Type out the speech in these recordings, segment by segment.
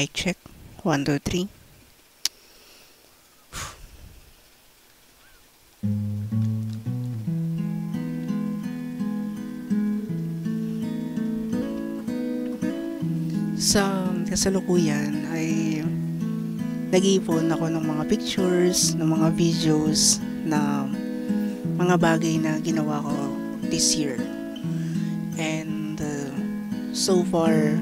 Mic check. 1, 2, 3. Sa kasalukuyan ay nag-iipon ako ng mga pictures, ng mga videos na mga bagay na ginawa ko this year. And so far,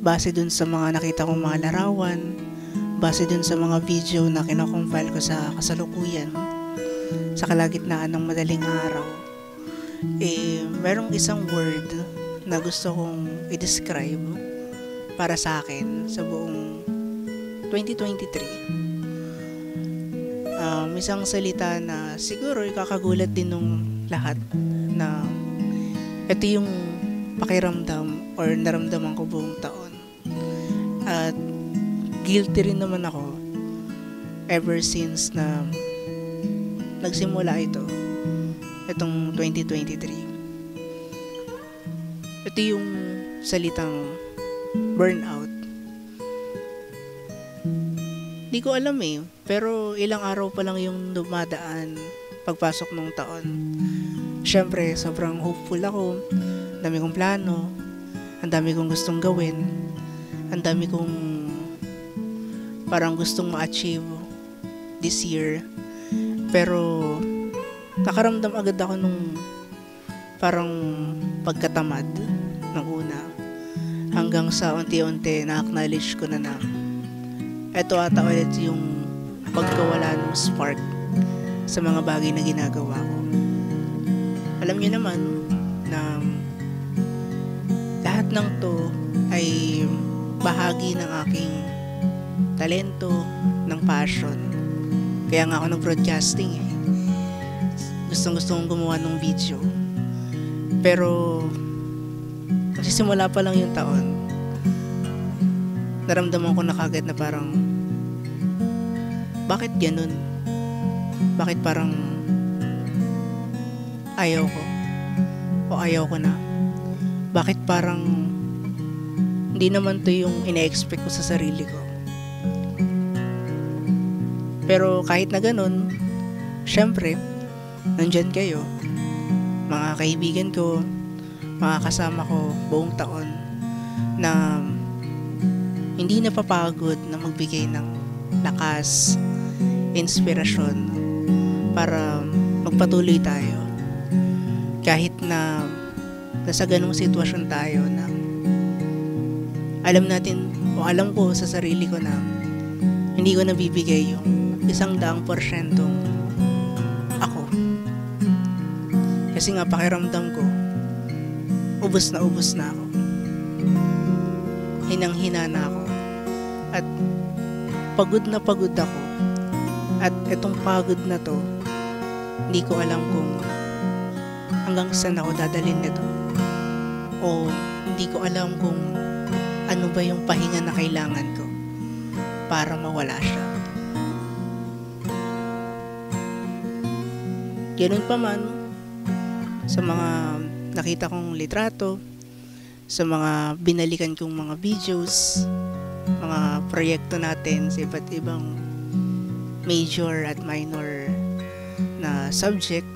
base dun sa mga nakita kong mga larawan, base dun sa mga video na kinocompile ko sa kasalukuyan, sa kalagitnaan ng madaling araw, merong isang word na gusto kong i-describe para sa akin sa buong 2023. Isang salita na siguro ikakagulat din nung lahat na ito yung pakiramdam or naramdaman ko buong taon. At guilty rin naman ako ever since na nagsimula itong 2023. Ito yung salitang burnout. Di ko alam pero ilang araw pa lang yung dumadaan pagpasok ng taon. Syempre, sobrang hopeful ako. Ang dami kong plano, ang dami kong gustong gawin, ang dami kong parang gustong ma-achieve this year. Pero nakaramdam agad ako nung parang pagkatamad ng una, hanggang sa unti-unti na-acknowledge ko na eto ata ulit yung pagkawala ng spark sa mga bagay na ginagawa ko. Alam niyo naman na lahat ng to ay bahagi ng aking talento, ng passion. Kaya nga ako nag-broadcasting Gustong-gusto kong gumawa ng video. Pero nagsisimula pa lang yung taon, naramdaman ko na kagad na parang bakit ganun? Bakit parang ayaw ko? O ayaw ko na? Bakit parang hindi naman to yung ina-expect ko sa sarili ko? Pero kahit na ganun, syempre, nandyan kayo, mga kaibigan ko, mga kasama ko buong taon na hindi napapagod na magbigay ng lakas, inspirasyon para magpatuloy tayo. Kahit na nasa ganung sitwasyon tayo na alam natin o alam ko sa sarili ko na hindi ko nabibigay yung 100% ako. Kasi nga pakiramdam ko, ubos na ako. Hinang-hina na ako. At pagod ako. At itong pagod na to, hindi ko alam kung hanggang saan ako dadalhin nito. O hindi ko alam kung ano ba yung pahinga na kailangan ko para mawala siya. Ganun pa man, sa mga nakita kong litrato, sa mga binalikan kong mga videos, mga proyekto natin sa iba't ibang major at minor na subject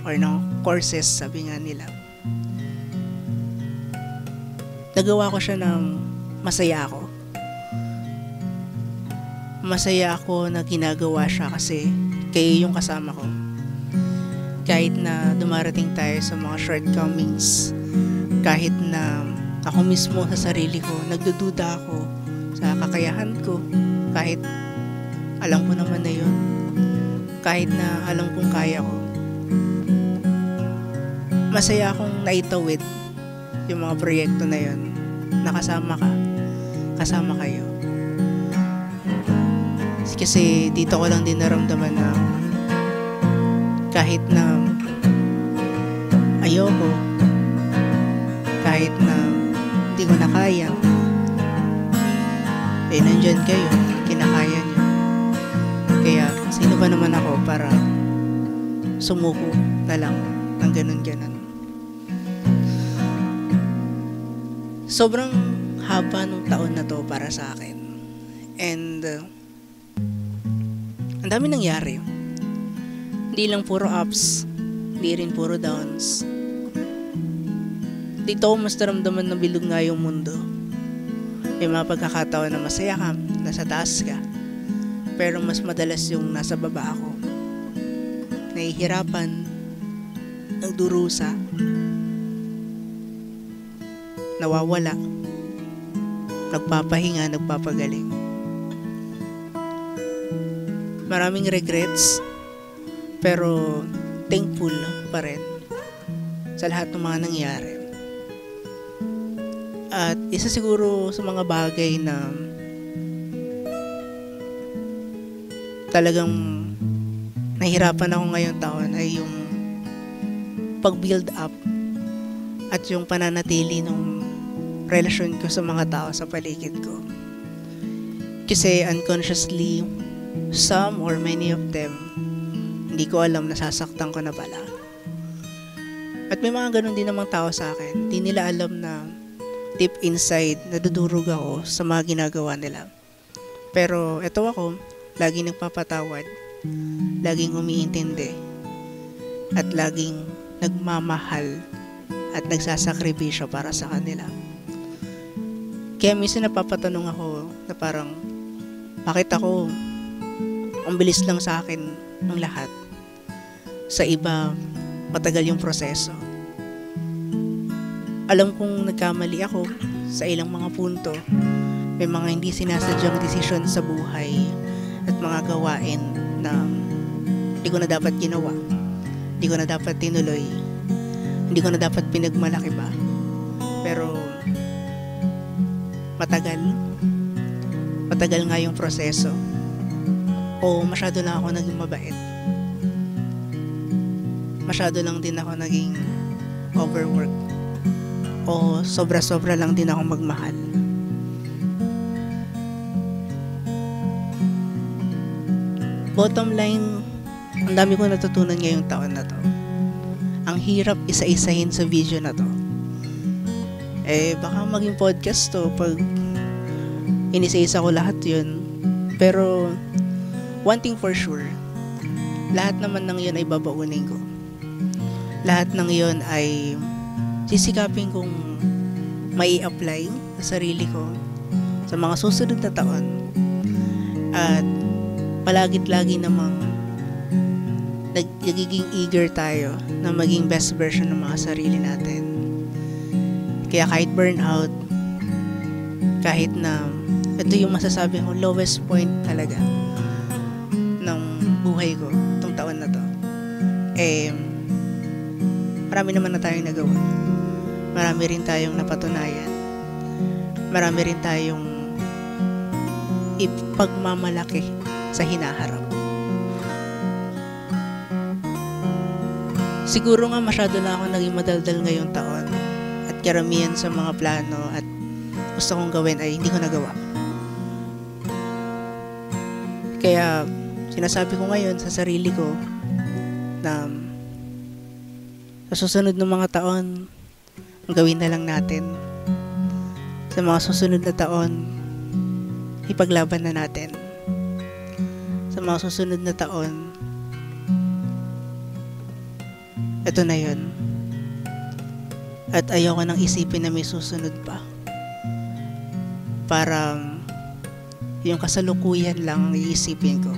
or courses, sabi nga nila. Nagawa ko siya ng masaya ako. Masaya ako na ginagawa siya kasi kayo yung kasama ko. Kahit na dumarating tayo sa mga shortcomings, kahit na ako mismo sa sarili ko, nagdududa ako sa kakayahan ko, kahit alam ko naman na yun, kahit na alam kong kaya ko, masaya akong naitawid yung mga proyekto na yun, nakasama ka, kasama kayo. Kasi dito ko lang din naramdaman na kahit na ayoko, kahit na hindi ko na kaya, nandyan kayo, kinakaya nyo. Kaya sino ba naman ako para sumuko na lang ng ganun-ganun. Sobrang haba nung taon na to para sa akin. And ang dami nangyari. Hindi lang puro ups, hindi rin puro downs. Dito ko mas naramdaman na bilog nga yung mundo. May mga pagkakataon na masaya ka, nasa taas ka. Pero mas madalas yung nasa baba ako. Nahihirapan, nagdurusa, nawawala, nagpapahinga, nagpapagaling. Maraming regrets, pero thankful pa rin sa lahat ng mga nangyari. At isa siguro sa mga bagay na talagang nahirapan ako ngayong taon ay yung pag-build up at yung pananatili ng relasyon ko sa mga tao sa paligid ko. Kasi unconsciously, some or many of them, hindi ko alam, nasasaktan ko na pala. At may mga ganun din namang tao sa akin. Hindi nila alam na deep inside, nadudurog ako sa mga ginagawa nila. Pero eto ako, laging nagpapatawad, laging umiintindi, at laging nagmamahal at nagsasakripisyo para sa kanila. Kaya minsan napapatanong ako na parang, bakit ako, ang bilis lang sa akin ng lahat. Sa iba, matagal yung proseso. Alam kong nagkamali ako sa ilang mga punto. May mga hindi sinasadyang desisyon sa buhay at mga gawain na hindi ko na dapat ginawa. Hindi ko na dapat tinuloy. Hindi ko na dapat pinagmalaki ba. Pero matagal nga yung proseso. O masyado lang ako naging mabait. Masyado lang din ako naging overwork. O sobra-sobra lang din ako magmahal. Bottom line, ang dami ko natutunan ngayong taon na to. Ang hirap isa-isahin sa video na to. Baka maging podcast to pag inisa-isa ko lahat yun. Pero one thing for sure, lahat naman ng yun ay babaunin ko. Lahat ng yun ay sisikapin kong mai-apply sa sarili ko sa mga susunod na taon. At palagit lagi namang nagiging eager tayo na maging best version ng mga sarili natin. Kaya kahit burnout, kahit na ito yung masasabi ko lowest point talaga ng buhay ko itong taon na to, marami naman na tayong nagawa. Marami rin tayong napatunayan. Marami rin tayong ipagmamalaki sa hinaharap. Siguro nga masyado na ako naging madaldal ngayong taon at karamihan sa mga plano at gusto kong gawin ay hindi ko nagawa. Kaya sinasabi ko ngayon sa sarili ko na sa susunod ng mga taon, gawin na lang natin. Sa mga susunod na taon, ipaglaban na natin. Sa mga susunod na taon, ito na yun. At ayoko nang isipin na may susunod pa. Para yung kasalukuyan lang ang iisipin ko.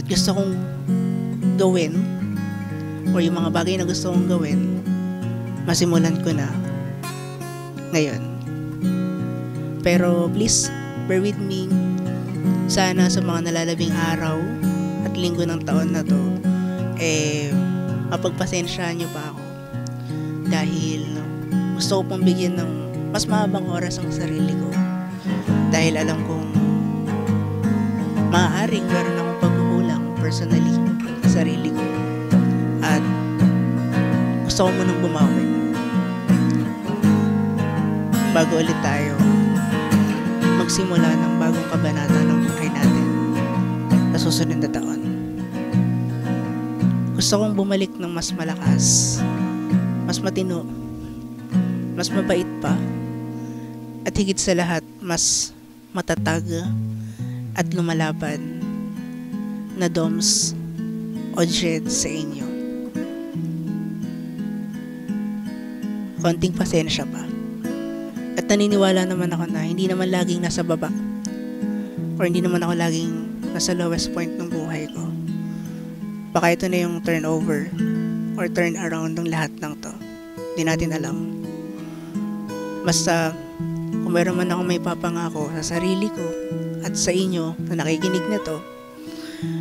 At gusto kong gawin, o yung mga bagay na gusto kong gawin, masimulan ko na ngayon. Pero please, bear with me. Sana sa mga nalalabing araw at linggo ng taon na to, mapagpasensyaan nyo pa ako. Dahil gusto ko pong bigyan ng mas mahabang oras ang sarili ko. Dahil alam kong maaaring meron akong pagkukulang personally sa sarili ko. At gusto ko munang bumawi bago ulit tayo magsimula ng bagong kabanata ng buhay natin sa susunod na taon. Gusto kong bumalik ng mas malakas, mas matino, mas mabait pa, At higit sa lahat, mas matatag at lumalaban na DOMS o Jed sa inyo. Konting pasensya pa. At naniniwala naman ako na hindi naman laging nasa baba or hindi naman ako laging nasa lowest point ng buhay ko. Baka ito na yung turnover or turn around ng lahat ng to. Hindi natin alam. Basta kung meron man ako may papangako sa sarili ko at sa inyo na nakikinig na to,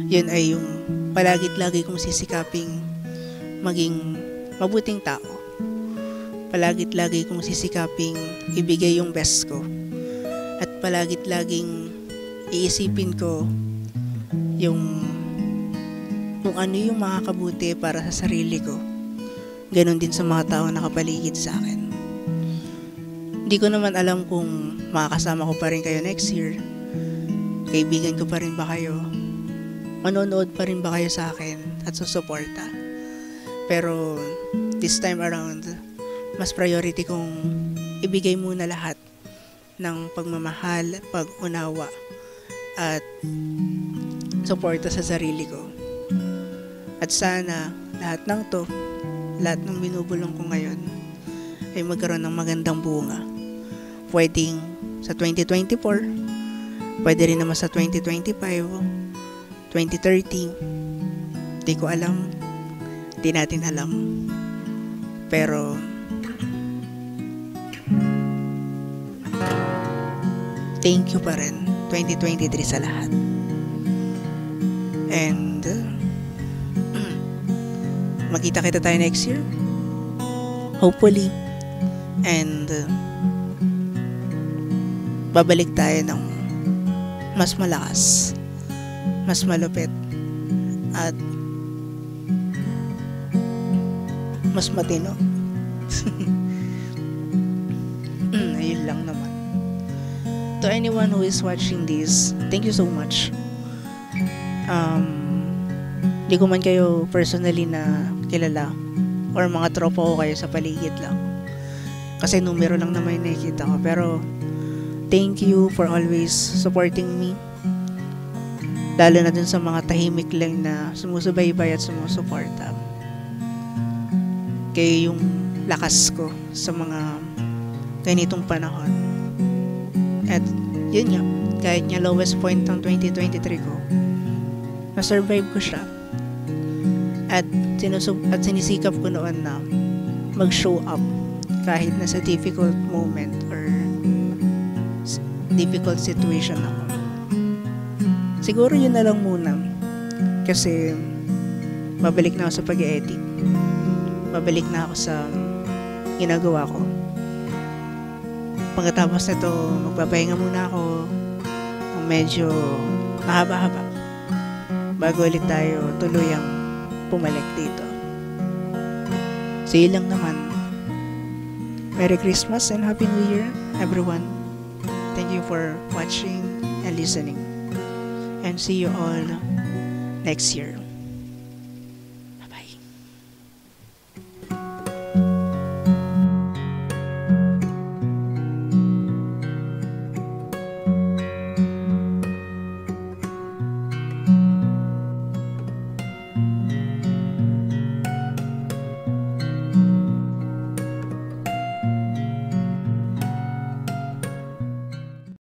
yun ay yung palagit lagi kong sisikaping maging mabuting tao. Palagit lagi kong sisikaping ibigay yung best ko. At palagit laging iisipin ko yung ano yung makakabuti para sa sarili ko. Ganon din sa mga tao nakapaligid sa akin. Hindi ko naman alam kung makakasama ko pa rin kayo next year. Kaibigan ko pa rin ba kayo? Manonood pa rin ba kayo sa akin at susuporta? Pero this time around, mas priority kong ibigay muna lahat ng pagmamahal, pag-unawa, at suporta sa sarili ko. At sana lahat ng to, lahat ng binubulong ko ngayon ay magkaroon ng magandang bunga. Pwedeng sa 2024, pwede rin naman sa 2025, 2030. Di ko alam, di natin alam. Pero thank you pa rin 2023 sa lahat. And magkita-kita tayo next year, hopefully. And babalik tayo ng mas malakas, mas malupit, at mas matino. Ayun lang naman. To anyone who is watching this, thank you so much. Di ko man kayo personally na kilala or mga tropa ko kayo sa paligid lang. Kasi numero lang naman yung nakikita ko. Pero thank you for always supporting me. Lalo na dun sa mga tahimik lang na sumusubaybay at sumusuporta. Kayo yung lakas ko sa mga ganitong panahon. At yun nga, kahit nga lowest point ng 2023 ko, na-survive ko siya. At sinisikap ko noon na mag-show up kahit nasa difficult moment or difficult situation ako. Siguro yun na lang muna. Kasi babalik na ako sa pag-edit. Babalik na ako sa ginagawa ko. Pagkatapos nito, magpapahinga muna ako ng medyo mahaba-haba bago ulit tayo tuluyang pumalik dito. So yun lang naman. Merry Christmas and Happy New Year, everyone. Thank you for watching and listening. And see you all next year.